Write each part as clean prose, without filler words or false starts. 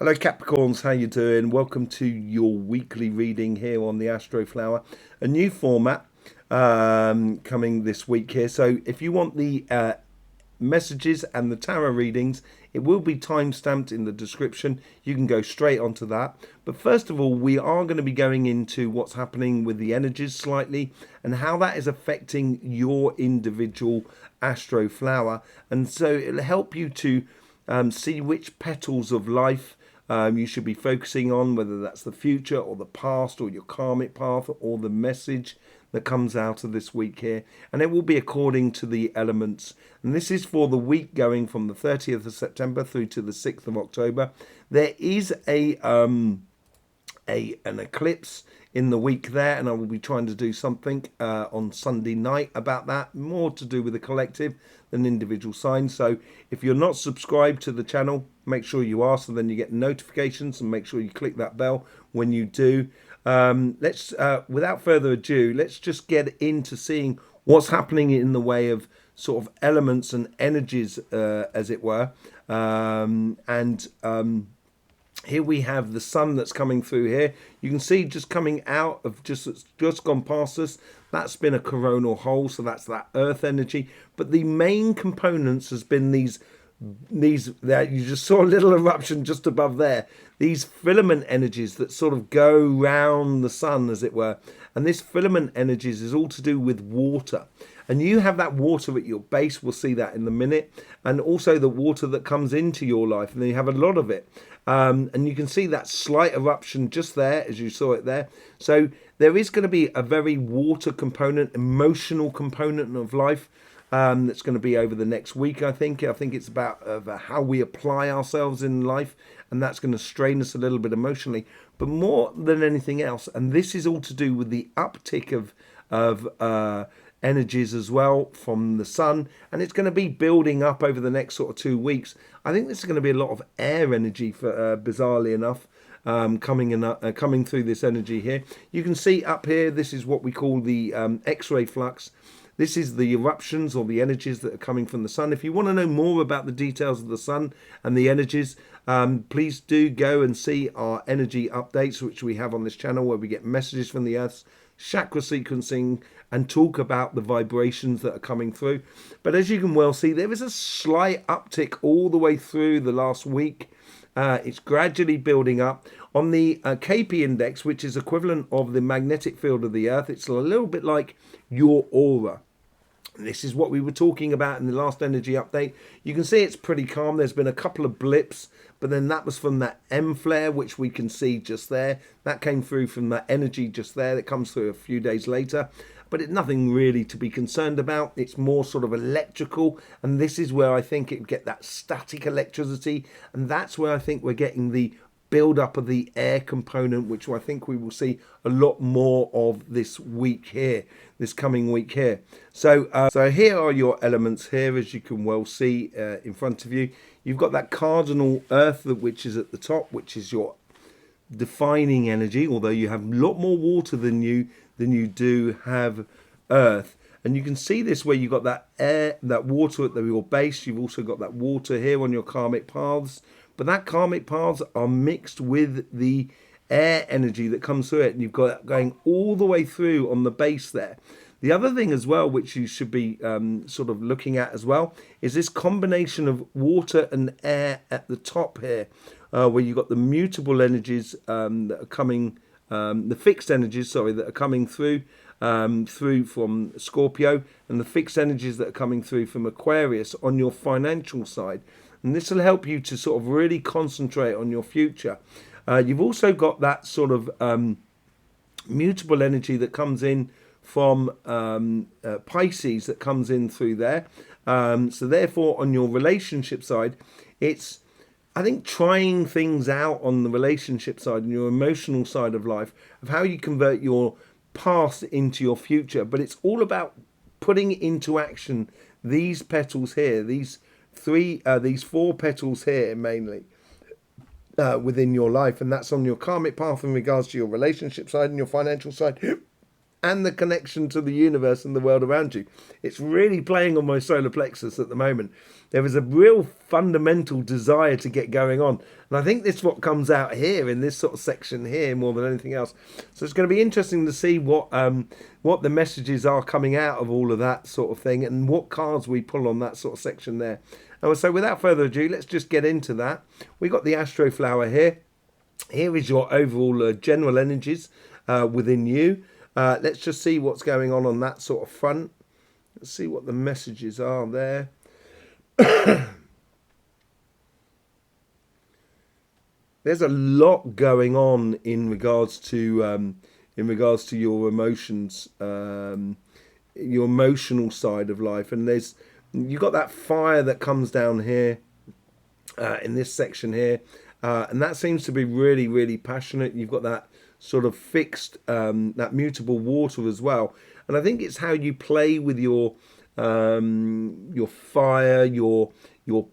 Hello Capricorns, how you doing? Welcome to your weekly reading here on the Astroflower. A new format coming this week here. So if you want the messages and the tarot readings, it will be time stamped in the description. You can go straight onto that. But first of all, we are going to be going into what's happening with the energies slightly and how that is affecting your individual Astroflower. And so it'll help you to see which petals of life you should be focusing on, whether that's the future or the past or your karmic path or the message that comes out of this week here. And it will be according to the elements. And this is for the week going from the 30th of September through to the 6th of October. There is an eclipse in the week there, and I will be trying to do something on Sunday night about that, more to do with the collective than individual signs. So if you're not subscribed to the channel, make sure you are, so then you get notifications, and make sure you click that bell when you do. Let's without further ado, let's just get into seeing what's happening in the way of sort of elements and energies, as it were. Here we have the sun that's coming through here. You can see just coming out of just gone past us. That's been a coronal hole, so that's that earth energy. But the main components has been these that you just saw a little eruption just above there. These filament energies that sort of go round the sun, as it were. And this filament energies is all to do with water. And you have that water at your base. We'll see that in a minute. And also the water that comes into your life. And then you have a lot of it. And you can see that slight eruption just there, as you saw it there. So there is going to be a very water component, emotional component of life. That's going to be over the next week, I think. I think it's about how we apply ourselves in life, and that's going to strain us a little bit emotionally. But more than anything else, and this is all to do with the uptick of energies as well from the sun, and it's going to be building up over the next sort of 2 weeks. I think this is going to be a lot of air energy, for bizarrely enough. Coming through this energy here, you can see up here. This is what we call the X-ray flux. This is the eruptions or the energies that are coming from the sun. If you want to know more about the details of the sun and the energies, please do go and see our energy updates, which we have on this channel, where we get messages from the Earth's chakra sequencing and talk about the vibrations that are coming through. But as you can well see, there is a slight uptick all the way through the last week. It's gradually building up. On the KP index, which is equivalent of the magnetic field of the Earth, it's a little bit like your aura. This is what we were talking about in the last energy update. You can see it's pretty calm. There's been a couple of blips, but then that was from that M flare, which we can see just there. That came through from that energy just there. That comes through a few days later. But it's nothing really to be concerned about. It's more sort of electrical. And this is where I think it get that static electricity. And that's where I think we're getting the build up of the air component, which I think we will see a lot more of this week here, this coming week here. So here are your elements here, as you can well see in front of you. You've got that cardinal earth, which is at the top, which is your defining energy, although you have a lot more water than you do have earth. And you can see this where you've got that air, that water at your base. You've also got that water here on your karmic paths. But that karmic paths are mixed with the air energy that comes through it. And you've got it going all the way through on the base there. The other thing as well, which you should be sort of looking at as well, is this combination of water and air at the top here, where you've got the mutable energies that are coming, the fixed energies, sorry, that are coming through from Scorpio, and the fixed energies that are coming through from Aquarius on your financial side. And this will help you to sort of really concentrate on your future. You've also got that sort of mutable energy that comes in from Pisces, that comes in through there. So therefore, on your relationship side, it's, I think, trying things out on the relationship side and your emotional side of life, of how you convert your past into your future. But it's all about putting into action these petals here, these four petals here mainly, within your life. And that's on your karmic path in regards to your relationship side and your financial side, and the connection to the universe and the world around you. It's really playing on my solar plexus at the moment. There is a real fundamental desire to get going on. And I think this is what comes out here in this sort of section here more than anything else. So it's going to be interesting to see what the messages are coming out of all of that sort of thing and what cards we pull on that sort of section there. And so without further ado, let's just get into that. We got the Astroflower here. Here is your overall general energies within you. Let's just see what's going on that sort of front. Let's see what the messages are there. There's a lot going on in regards to your emotions, your emotional side of life, and you've got that fire that comes down here in this section here, and that seems to be really, really passionate. You've got that sort of fixed, that mutable water as well, and I think it's how you play with your fire, your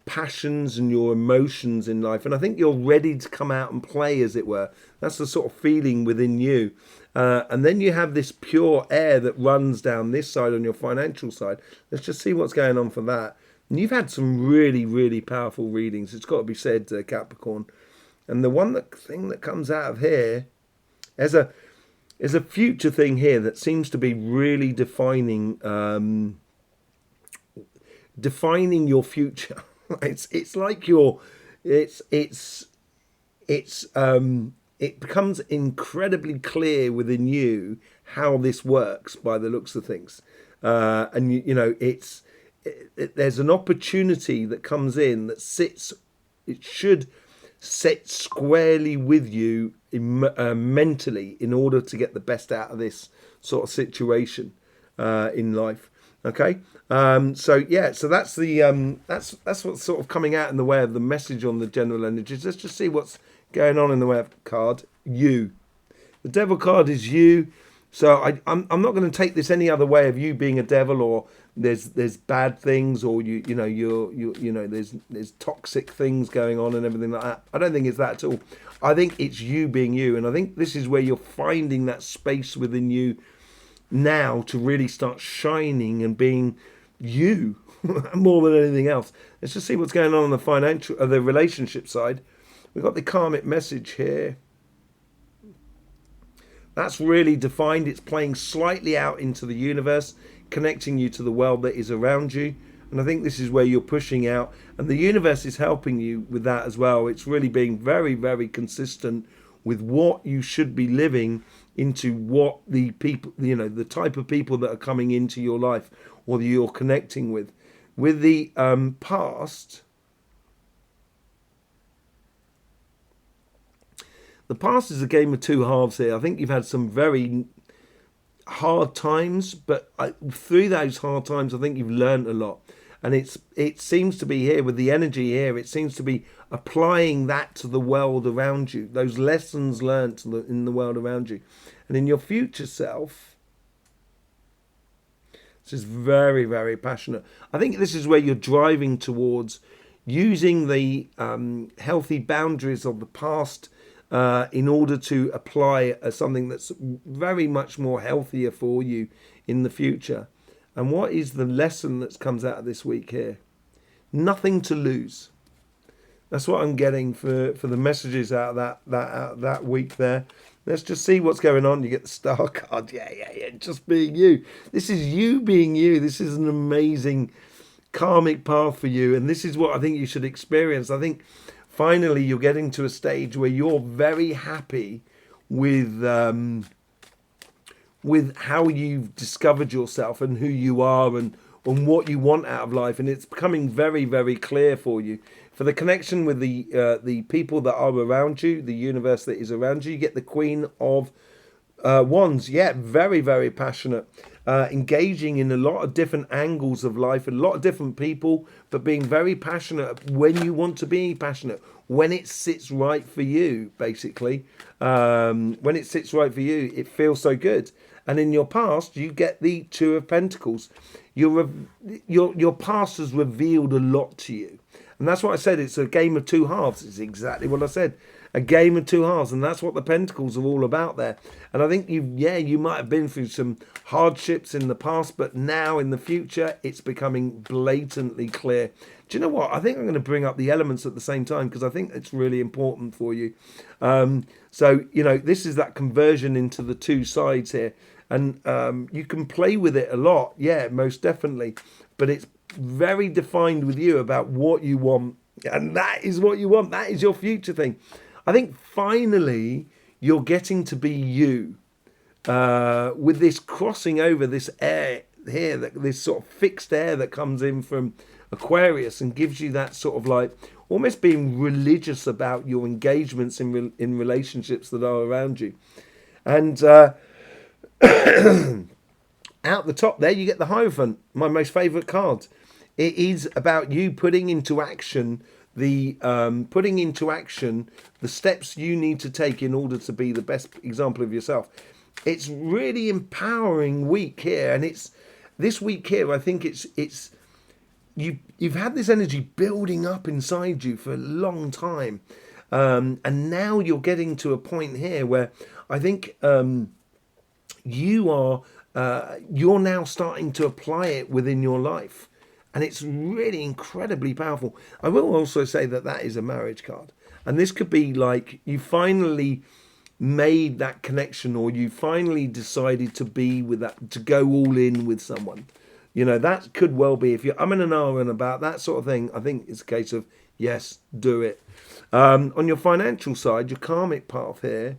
passions and your emotions in life, and I think you're ready to come out and play, as it were. That's the sort of feeling within you. And then you have this pure air that runs down this side on your financial side. Let's just see what's going on for that. And you've had some really, really powerful readings. It's got to be said, Capricorn. And the thing that comes out of here is a future thing here that seems to be really defining your future. It's like it becomes incredibly clear within you how this works by the looks of things, and there's an opportunity that comes in that it should sit squarely with you mentally in order to get the best out of this sort of situation in life. Okay, so that's that's what's sort of coming out in the way of the message on the general energies. Let's just see what's going on in the way of card. You, the devil card is you. So I'm not going to take this any other way of you being a devil, or there's bad things, or there's toxic things going on and everything like that. I don't think it's that at all. I think it's you being you, and I think this is where you're finding that space within you now to really start shining and being you more than anything else. Let's just see what's going on the financial, the relationship side. We've got the karmic message here. That's really defined. It's playing slightly out into the universe, connecting you to the world that is around you. And I think this is where you're pushing out, and the universe is helping you with that as well. It's really being very, very consistent with what you should be living into, what the people, the type of people that are coming into your life or that you're connecting with. With the past, the past is a game of two halves here. I think you've had some very hard times, but through those hard times, I think you've learned a lot. And it seems to be here with the energy here. It seems to be applying that to the world around you. Those lessons learned in the world around you, and in your future self. This is very, very passionate. I think this is where you're driving towards, using the healthy boundaries of the past in order to apply something that's very much more healthier for you in the future. And what is the lesson that comes out of this week here? Nothing to lose. That's what I'm getting for the messages out of that week there. Let's just see what's going on. You get the star card. Yeah. Just being you. This is you being you. This is an amazing karmic path for you. And this is what I think you should experience. I think finally you're getting to a stage where you're very happy with how you've discovered yourself and who you are and what you want out of life. And it's becoming very, very clear for you. For the connection with the people that are around you, the universe that is around you, you get the Queen of Wands. Yeah, very, very passionate. Engaging in a lot of different angles of life, and a lot of different people, but being very passionate when you want to be passionate, when it sits right for you, basically. When it sits right for you, it feels so good. And in your past, you get the Two of Pentacles. Your past has revealed a lot to you. And that's what I said. It's a game of two halves. It's exactly what I said. a game of two halves, and that's what the Pentacles are all about there. And I think you might have been through some hardships in the past, but now in the future, it's becoming blatantly clear. Do you know what? I think I'm going to bring up the elements at the same time because I think it's really important for you. So, this is that conversion into the two sides here. And you can play with it a lot. Yeah, most definitely. But it's very defined with you about what you want. And that is what you want. That is your future thing. I think finally you're getting to be you with this crossing over this air here, this sort of fixed air that comes in from Aquarius and gives you that sort of like almost being religious about your engagements in relationships that are around you. And out the top there, you get the Hierophant, my most favourite card. It is about you putting into action the steps you need to take in order to be the best example of yourself. It's really empowering week here, and it's this week here. I think it's you've had this energy building up inside you for a long time, and now you're getting to a point here where I think you're now starting to apply it within your life. And it's really incredibly powerful. I will also say that is a marriage card. And this could be like you finally made that connection, or you finally decided to be with that, to go all in with someone. That could well be, if you're umming and ahhing about that sort of thing, I think it's a case of, yes, do it. On your financial side, your karmic path here,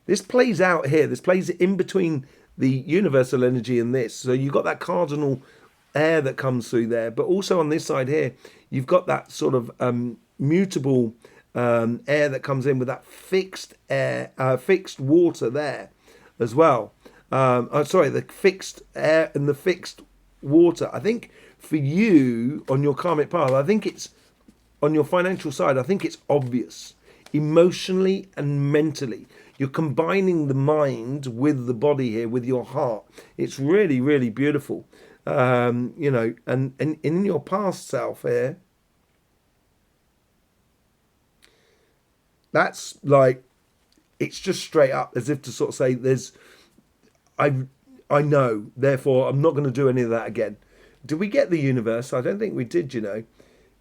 this plays out here. This plays in between the universal energy and this. So you've got that cardinal air that comes through there, but also on this side here, you've got that sort of mutable air that comes in with that fixed air, fixed water there as well. The fixed air and the fixed water. I think for you on your karmic path, I think it's on your financial side, I think it's obvious emotionally and mentally. You're combining the mind with the body here, with your heart. It's really, really beautiful. And in your past self here, that's like, it's just straight up as if to sort of say, I know, therefore I'm not going to do any of that again. Did we get the universe? I don't think we did, The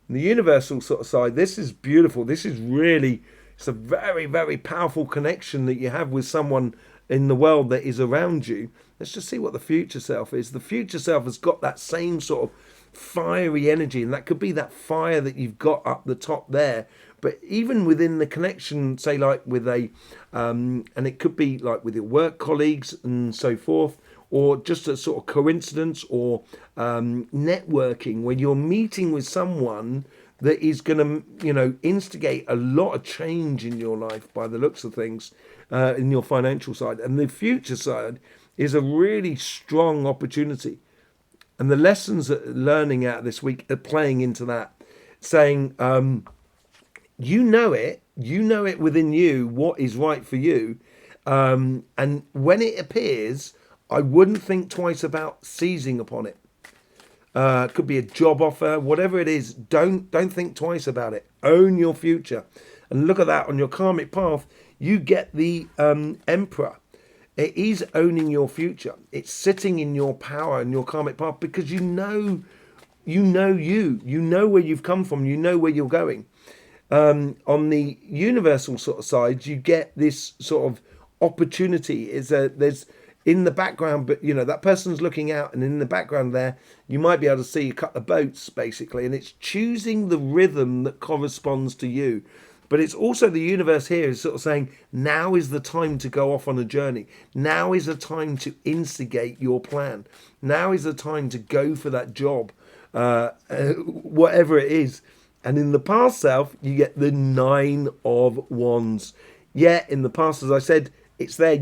universal sort of side, this is beautiful. This is really... It's a very, very powerful connection that you have with someone in the world that is around you. Let's just see what the future self is. The future self has got that same sort of fiery energy, and that could be that fire that you've got up the top there. But even within the connection, say like with and it could be like with your work colleagues and so forth, or just a sort of coincidence or networking where you're meeting with someone that is going to, instigate a lot of change in your life by the looks of things, in your financial side. And the future side is a really strong opportunity. And the lessons that learning out this week are playing into that, saying, you know it within you, what is right for you. And when it appears, I wouldn't think twice about seizing upon it. Could be a job offer, whatever it is. Don't think twice about it. Own your future. And look at that on your karmic path. You get the Emperor. It is owning your future. It's sitting in your power and your karmic path because you know where you've come from. You know where you're going. On the universal sort of side, you get this sort of opportunity. There's in the background, but that person's looking out, and in the background there, you might be able to see a couple of boats, basically, and it's choosing the rhythm that corresponds to you. But it's also the universe here is sort of saying, now is the time to go off on a journey. Now is the time to instigate your plan. Now is the time to go for that job, whatever it is. And in the past self, you get the 9 of Wands. Yeah, in the past, as I said, it's there,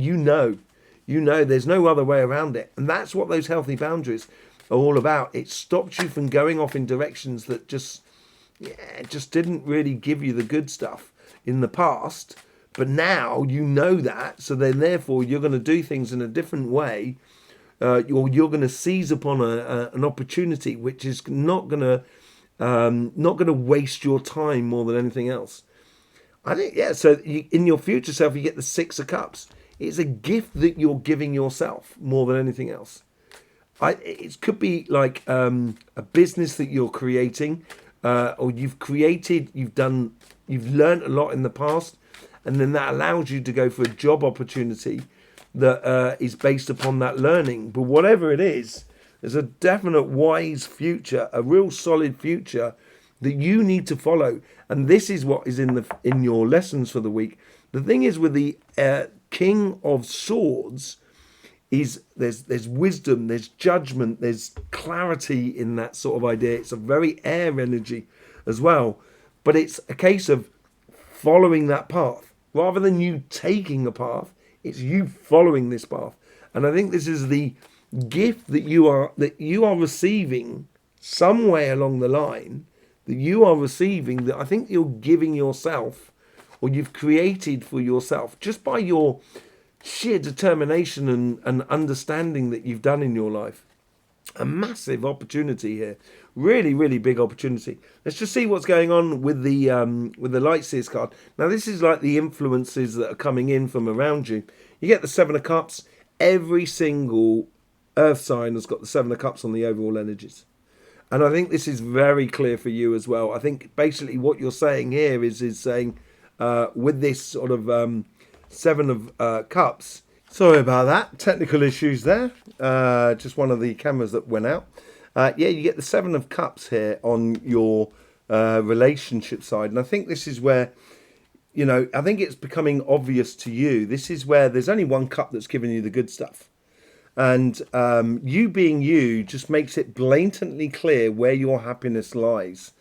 there's no other way around it. And that's what those healthy boundaries are all about. It stops you from going off in directions that just didn't really give you the good stuff in the past. But now you know that. So then therefore you're going to do things in a different way. You're going to seize upon an opportunity which is not going to not going to waste your time more than anything else. I think, yeah, so in your future self, you get the Six of Cups. It's a gift that you're giving yourself more than anything else. It could be like a business that you're creating, or you've learned a lot in the past, and then that allows you to go for a job opportunity that is based upon that learning. But whatever it is, there's a definite wise future, a real solid future that you need to follow. And this is what is in your lessons for the week. The thing is with the King of Swords is there's wisdom, there's judgment, there's clarity in that sort of idea. It's a very air energy as well. But it's a case of following that path. Rather than you taking a path, it's you following this path. And I think this is the gift that you are receiving somewhere along the line, that you are receiving, that I think you're giving yourself, or you've created for yourself, just by your sheer determination and understanding that you've done in your life. A massive opportunity here, really, really big opportunity. Let's just see what's going on with the Light Seers card. Now, this is like the influences that are coming in from around you. You get the Seven of Cups. Every single Earth sign has got the Seven of Cups on the overall energies. And I think this is very clear for you as well. I think basically what you're saying here is saying with this sort of Seven of Cups. Sorry about that. Technical issues there. Just one of the cameras that went out. Yeah, you get the Seven of Cups here on your relationship side. And I think this is where, I think it's becoming obvious to you. This is where there's only one cup that's giving you the good stuff. And you being you just makes it blatantly clear where your happiness lies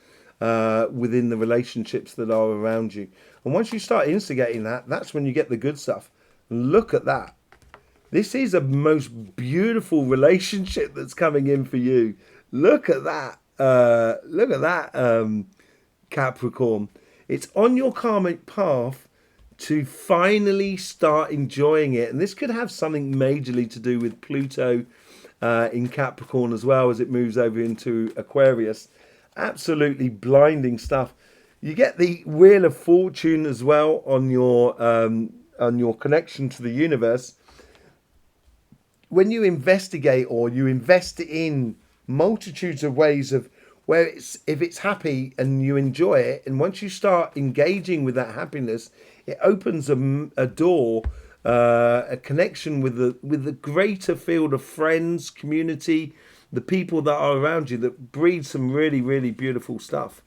within the relationships that are around you. And once you start instigating that, that's when you get the good stuff. And look at that. This is a most beautiful relationship that's coming in for you. Look at that. Look at that, Capricorn. It's on your karmic path to finally start enjoying it. And this could have something majorly to do with Pluto in Capricorn as well, as it moves over into Aquarius. Absolutely blinding stuff. You get the Wheel of Fortune as well on your connection to the universe. When you investigate or you invest in multitudes of ways of where if it's happy and you enjoy it, and once you start engaging with that happiness, it opens a door, a connection with the greater field of friends, community, the people that are around you, that breed some really, really beautiful stuff.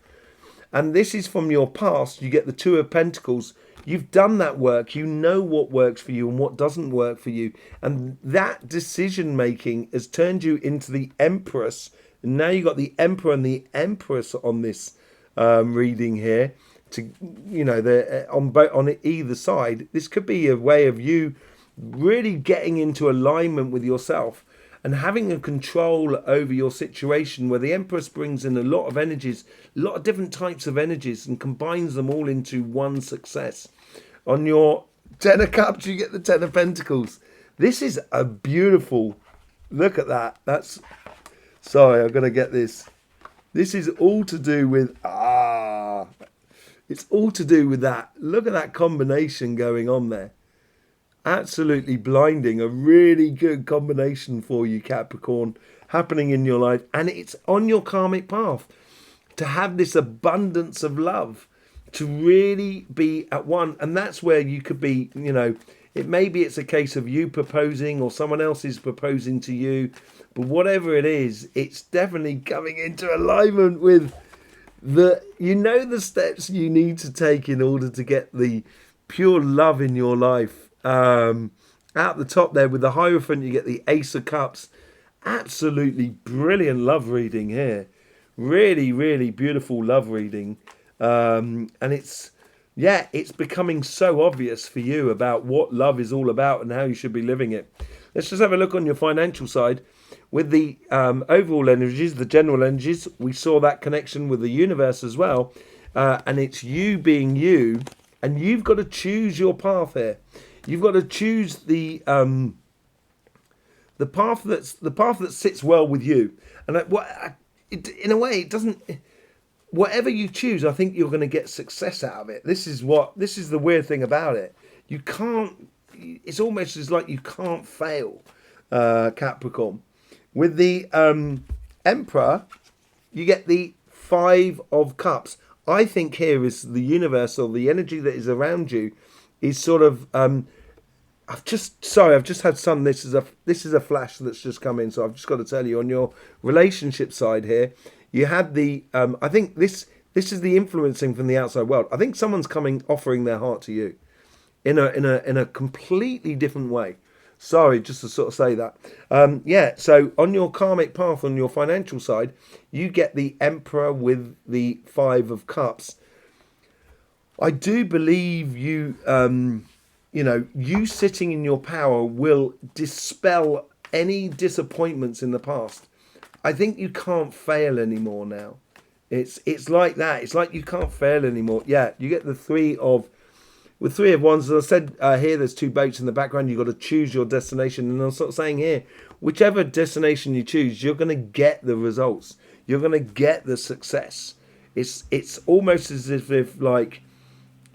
And this is from your past. You get the Two of Pentacles. You've done that work. You know what works for you and what doesn't work for you. And that decision making has turned you into the Empress. And now you've got the Emperor and the Empress on this reading here. On either side. This could be a way of you really getting into alignment with yourself and having a control over your situation, where the Empress brings in a lot of energies, a lot of different types of energies, and combines them all into one success. On your Ten of Cups, you get the Ten of Pentacles. This is a beautiful, look at that. Sorry, I'm going to get this. This is all to do with, it's all to do with that. Look at that combination going on there. Absolutely blinding. A really good combination for you, Capricorn, happening in your life. And it's on your karmic path to have this abundance of love, to really be at one. And that's where you could be, maybe it's a case of you proposing or someone else is proposing to you. But whatever it is, it's definitely coming into alignment with the steps you need to take in order to get the pure love in your life. Out the top there with the Hierophant, you get the Ace of Cups. Absolutely brilliant love reading here. Really, really beautiful love reading. And it's becoming so obvious for you about what love is all about and how you should be living it. Let's just have a look on your financial side. With the overall energies, the general energies, we saw that connection with the universe as well. And it's you being you, and you've got to choose your path here. You've got to choose the path that sits well with you. And in a way, it doesn't. whatever you choose, I think you're going to get success out of it. This is the weird thing about it. You can't. It's almost as like you can't fail, Capricorn. With the Emperor, you get the Five of Cups. I think here is the universe, or the energy that is around you is sort of. I've just had some. This is a flash that's just come in, so I've just got to tell you, on your relationship side here, you had the. I think this is the influencing from the outside world. I think someone's offering their heart to you, in a completely different way. Sorry, just to sort of say that. So on your karmic path, on your financial side, you get the Emperor with the Five of Cups. I do believe you. You sitting in your power will dispel any disappointments in the past. I think you can't fail anymore now. It's like that. It's like you can't fail anymore. Yeah, you get the Three of Wands. As I said here, there's two boats in the background. You've got to choose your destination. And I'm sort of saying here, whichever destination you choose, you're going to get the results. You're going to get the success. It's almost as if like,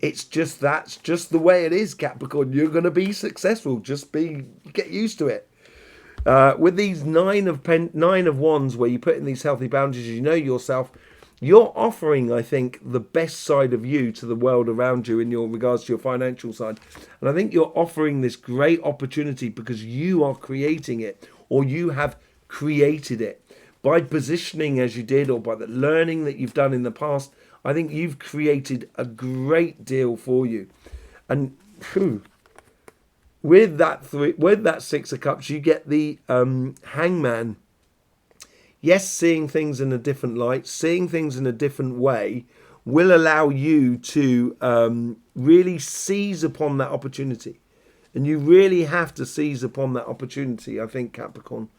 that's just the way it is, Capricorn. You're going to be successful. Get used to it. With these nine of Wands, where you put in these healthy boundaries, you know yourself. You're offering, I think, the best side of you to the world around you in your regards to your financial side. And I think you're offering this great opportunity because you are creating it, or you have created it by positioning as you did, or by the learning that you've done in the past. I think you've created a great deal for you. And with that Six of Cups, you get the Hangman. Yes, seeing things in a different light, seeing things in a different way will allow you to really seize upon that opportunity. And you really have to seize upon that opportunity, I think, Capricorn.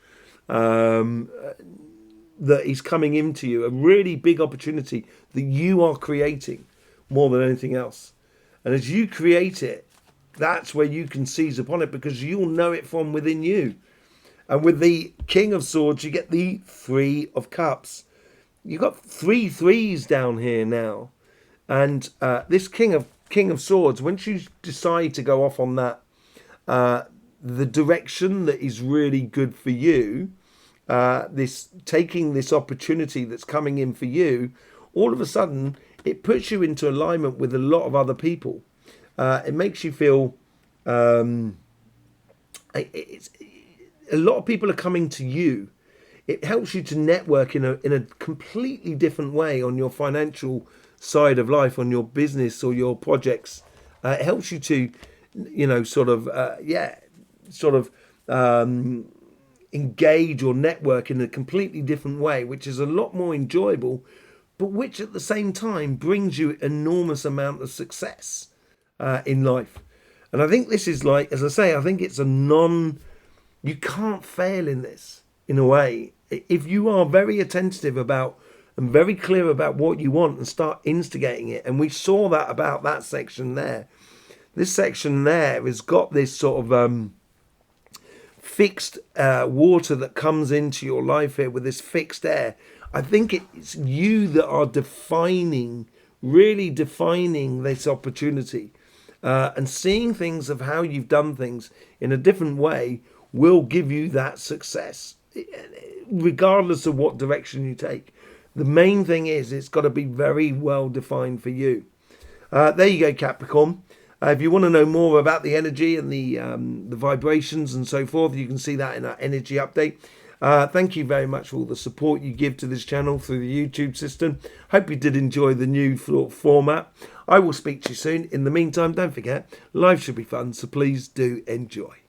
That is coming into you, a really big opportunity that you are creating more than anything else. And as you create it, that's where you can seize upon it, because you'll know it from within you. And with the King of Swords, you get the Three of Cups. You've got 3 threes down here now. And this King of Swords, once you decide to go off on that, the direction that is really good for you, taking this opportunity that's coming in for you, all of a sudden it puts you into alignment with a lot of other people. It makes you feel a lot of people are coming to you. It helps you to network in a completely different way on your financial side of life, on your business or your projects. It helps you to, engage or network in a completely different way, which is a lot more enjoyable, but which at the same time brings you enormous amount of success in life. And I think this is like, as I say, I think it's you can't fail in this, in a way. If you are very attentive about and very clear about what you want and start instigating it. And we saw that about that section there. This section there has got this sort of fixed water that comes into your life here with this fixed air. I think it's you that are really defining this opportunity, and seeing things of how you've done things in a different way will give you that success, regardless of what direction you take. The main thing is it's got to be very well defined for you. There you go, Capricorn. If you want to know more about the energy and the vibrations and so forth, you can see that in our energy update. Thank you very much for all the support you give to this channel through the YouTube system. Hope you did enjoy the new format. I will speak to you soon. In the meantime, don't forget, life should be fun, so please do enjoy.